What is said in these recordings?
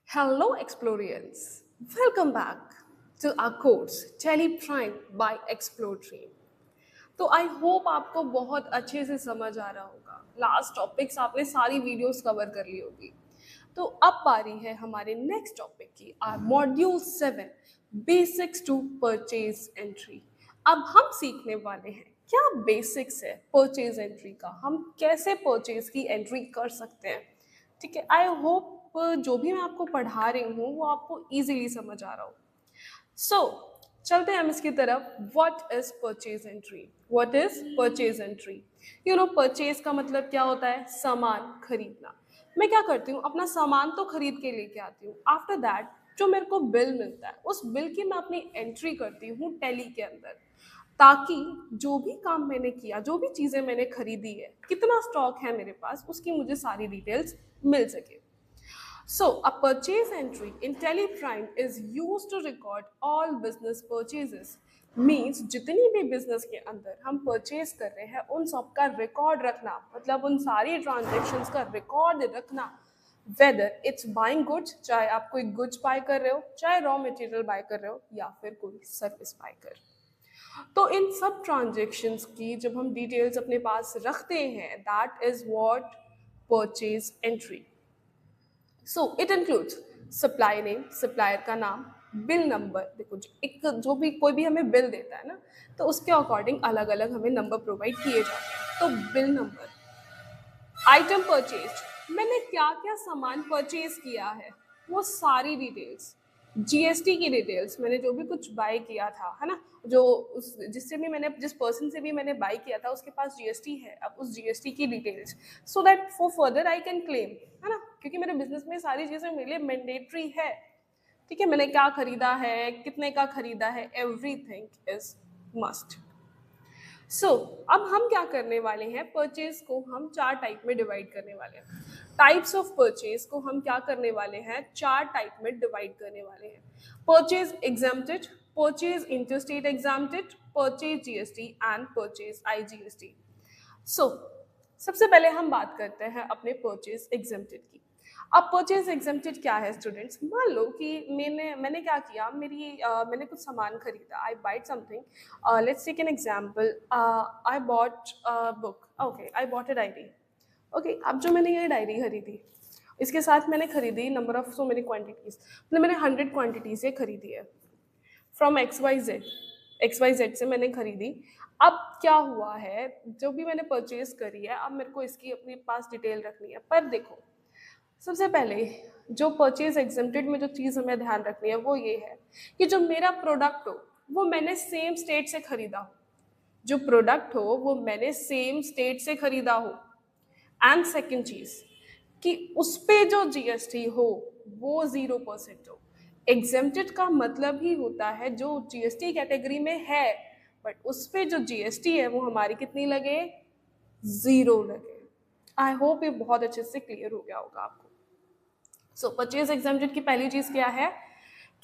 Hello, Explorians. Welcome back to our course Teleprime by Explodream. तो I hope आपको बहुत अच्छे से समझ आ रहा होगा। लास्ट टॉपिक्स आपने सारी वीडियोस कवर कर ली होगी। तो अब बारी है हमारे नेक्स्ट टॉपिक की, our module 7 basics to purchase entry. अब हम सीखने वाले हैं क्या बेसिक्स है परचेज एंट्री का, हम कैसे परचेज की एंट्री कर सकते हैं। ठीक है, आई होप जो भी मैं आपको पढ़ा रही हूँ वो आपको इजीली समझ आ रहा हो। सो चलते हैं हम इसकी तरफ। What is purchase entry? What is purchase entry? Purchase का मतलब क्या होता है? सामान खरीदना। मैं क्या करती हूँ, अपना सामान तो खरीद के लेके आती हूँ। आफ्टर दैट जो मेरे को बिल मिलता है उस बिल की मैं अपनी एंट्री करती हूँ टैली के अंदर, ताकि जो भी काम मैंने किया, जो भी चीज़ें मैंने खरीदी है, कितना स्टॉक है मेरे पास, उसकी मुझे सारी डिटेल्स मिल सके। So, a purchase entry in Teleprime is used to record all business purchases. Means जितनी भी बिजनेस के अंदर हम परचेज कर रहे हैं उन सब का रिकॉर्ड रखना, मतलब उन सारी ट्रांजेक्शन्स का रिकॉर्ड रखना। वेदर इट्स बाइंग गुड्स, चाहे आप कोई गुड्स बाय कर रहे हो, चाहे रॉ मटेरियल बाय कर रहे हो, या फिर कोई सर्विस बाय कर रहे हो। तो इन सब ट्रांजेक्शन्स की जब हम डिटेल्स अपने पास रखते हैं, that is what purchase entry. So it includes supply name, supplier का नाम, बिल नंबर। देखो एक जो भी कोई भी हमें बिल देता है ना, तो उसके अकॉर्डिंग अलग अलग हमें नंबर प्रोवाइड किए जाते हैं। तो बिल नंबर, आइटम परचेज, मैंने क्या क्या सामान परचेज किया है वो सारी डिटेल्स, जीएसटी की डिटेल्स, मैंने जो भी कुछ बाय किया था, है ना, जो उस जिससे भी मैंने, जिस पर्सन से भी मैंने बाय किया था उसके पास जीएसटी है, अब उस जीएसटी की details, so that for further I can claim, है ना, क्योंकि मेरे बिजनेस में सारी चीज़ें मेरे लिए मैंडेटरी है। ठीक है, मैंने क्या खरीदा है, कितने का खरीदा है, एवरीथिंग इज मस्ट। सो अब हम क्या करने वाले हैं, परचेज को हम चार टाइप में डिवाइड करने वाले हैं। टाइप्स ऑफ परचेज को हम क्या करने वाले हैं, चार टाइप में डिवाइड करने वाले हैं। Purchase exempted, purchase interstate exempted, purchase GST and purchase IGST. So सबसे पहले हम बात करते हैं अपने परचेज एग्जेम्प्टेड की। अब परचेज एग्जेम्प्टेड क्या है स्टूडेंट्स? मान लो कि मैंने क्या किया, मैंने कुछ सामान खरीदा, I bite something, let's take an example, I bought book, okay, I bought a diary. Okay, अब जो मैंने ये डायरी खरीदी, इसके साथ मैंने खरीदी number of so many quantities, मतलब मैंने 100 क्वान्टिटीज़ ये खरीदी है फ्रॉम एक्स वाई जेड से मैंने खरीदी। अब क्या हुआ है, जो भी मैंने परचेज करी है, अब मेरे को इसकी अपने पास डिटेल रखनी है। पर देखो, सबसे पहले जो परचेज एग्जेम्प्टेड में जो चीज़ हमें ध्यान रखनी है वो ये है कि जो मेरा प्रोडक्ट हो वो मैंने सेम स्टेट से खरीदा हो, जो प्रोडक्ट हो वो मैंने सेम स्टेट से खरीदा हो। एंड सेकेंड चीज़ कि उस पे जो जीएसटी हो वो 0% हो। एग्जेम्प्टेड का मतलब ही होता है जो जीएसटी कैटेगरी में है, बट उस पे जो जीएसटी है वो हमारी कितनी लगे, 0 लगे। आई होप ये बहुत अच्छे से क्लियर हो गया होगा आपको। सो परचेज एग्जेम्प्टेड की पहली चीज़ क्या है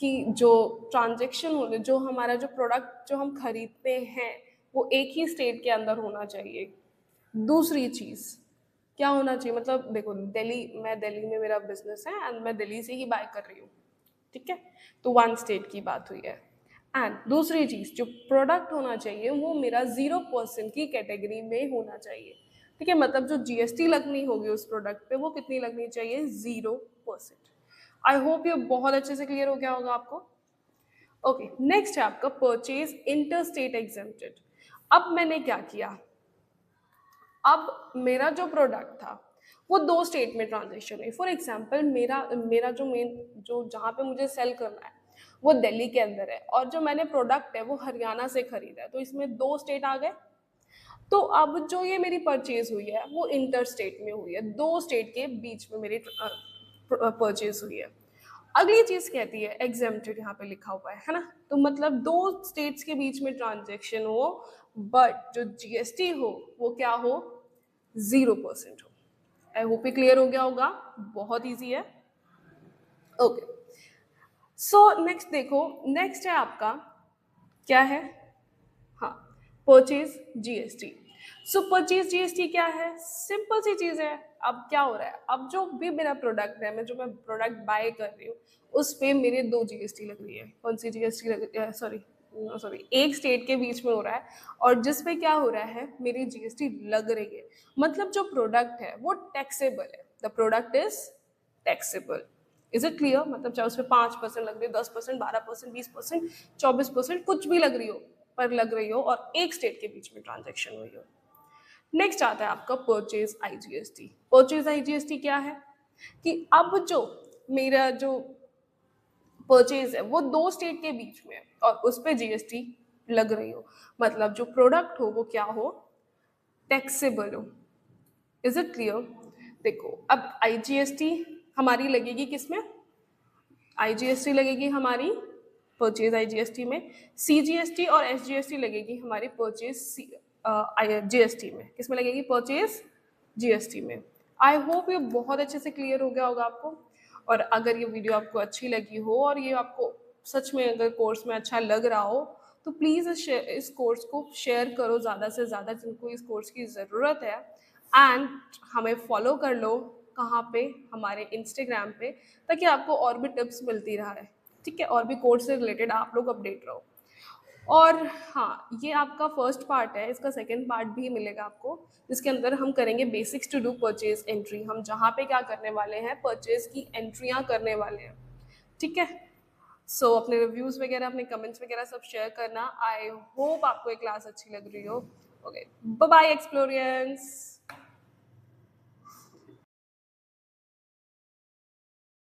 कि जो ट्रांजेक्शन होने, जो हमारा जो प्रोडक्ट जो हम खरीदते हैं वो एक ही स्टेट के अंदर होना चाहिए। दूसरी चीज़ क्या होना चाहिए, मतलब देखो दिल्ली में मेरा बिजनेस है एंड मैं दिल्ली से ही बाय कर रही हूँ। ठीक है, तो वन स्टेट की बात हुई है। एंड दूसरी चीज़, जो प्रोडक्ट होना चाहिए वो मेरा 0% की कैटेगरी में होना चाहिए। ठीक है, मतलब जो जीएसटी लगनी होगी उस प्रोडक्ट पे वो कितनी लगनी चाहिए, 0%। आई होप ये बहुत अच्छे से क्लियर हो गया होगा आपको। ओके, नेक्स्ट है आपका परचेज इंटरस्टेट एग्जेम्प्टेड। अब मैंने क्या किया, अब मेरा जो प्रोडक्ट था वो दो स्टेट में ट्रांजेक्शन हुई। फॉर एग्जांपल मेरा मेरा जो मेन, जो जहाँ पे मुझे सेल करना है वो दिल्ली के अंदर है, और जो मैंने प्रोडक्ट है वो हरियाणा से खरीदा है, तो इसमें दो स्टेट आ गए। तो अब जो ये मेरी परचेज हुई है वो इंटर स्टेट में हुई है, दो स्टेट के बीच में मेरी परचेज हुई है। अगली चीज कहती है एग्जेम्प्टेड, यहाँ पे लिखा हुआ है ना, तो मतलब दो स्टेट्स के बीच में ट्रांजेक्शन हो बट जो जीएसटी हो वो क्या हो, 0% हो। आई होप ये क्लियर हो गया होगा, बहुत इजी है। ओके, सो नेक्स्ट देखो, नेक्स्ट है आपका क्या है, हाँ, परचेज जीएसटी। सो परचेज जीएसटी क्या है? सिंपल सी चीज है। अब क्या हो रहा है, अब जो भी मेरा प्रोडक्ट है, मैं प्रोडक्ट बाय कर रही हूँ, उस पे मेरे 2 जीएसटी लग रही है। कौन सी जीएसटी लग रही है? सॉरी, एक स्टेट के बीच में हो रहा है, और जिस पे क्या हो रहा है, मेरी जीएसटी लग रही है। मतलब जो प्रोडक्ट है वो टैक्सेबल है। The product is taxable. Is it clear? मतलब चाहे उसमें 5% लग रही हो, 10%, 12%, 20%, 24%, कुछ भी लग रही हो, पर लग रही हो, और एक स्टेट के बीच में ट्रांजेक्शन हुई हो। नेक्स्ट आता है आपका परचेज आईजीएसटी। परचेज आईजीएसटी क्या है कि अब जो मेरा जो परचेज है वो 2 स्टेट के बीच में है, और उस पर जीएसटी लग रही हो। मतलब जो प्रोडक्ट हो वो क्या हो, टैक्सेबल हो। Is it clear? देखो, अब आईजीएसटी हमारी लगेगी किसमें? आईजीएसटी लगेगी हमारी परचेज आईजीएसटी में, सीजीएसटी और एसजीएसटी लगेगी हमारी परचेज जीएसटी में। किसमें लगेगी? परचेज जीएसटी में। आई होप ये बहुत अच्छे से क्लियर हो गया होगा आपको। और अगर ये वीडियो आपको अच्छी लगी हो, और ये आपको सच में अगर कोर्स में अच्छा लग रहा हो, तो प्लीज़ इस कोर्स को शेयर करो ज़्यादा से ज़्यादा जिनको इस कोर्स की ज़रूरत है। एंड हमें फॉलो कर लो। कहाँ पे? हमारे इंस्टाग्राम पे, ताकि आपको और भी टिप्स मिलती रहा है। ठीक है, और भी कोर्स से रिलेटेड आप लोग अपडेट रहो। और हाँ, ये आपका फर्स्ट पार्ट है, इसका सेकंड पार्ट भी मिलेगा आपको, जिसके अंदर हम करेंगे basics to do purchase entry. हम जहाँ पे क्या करने वाले हैं, परचेज की एंट्रियाँ करने वाले हैं। ठीक है, सो अपने रिव्यूज़ वगैरह, अपने कमेंट्स वगैरह सब शेयर करना। आई होप आपको ये क्लास अच्छी लग रही हो। Okay, bye bye एक्सप्लोरियंस।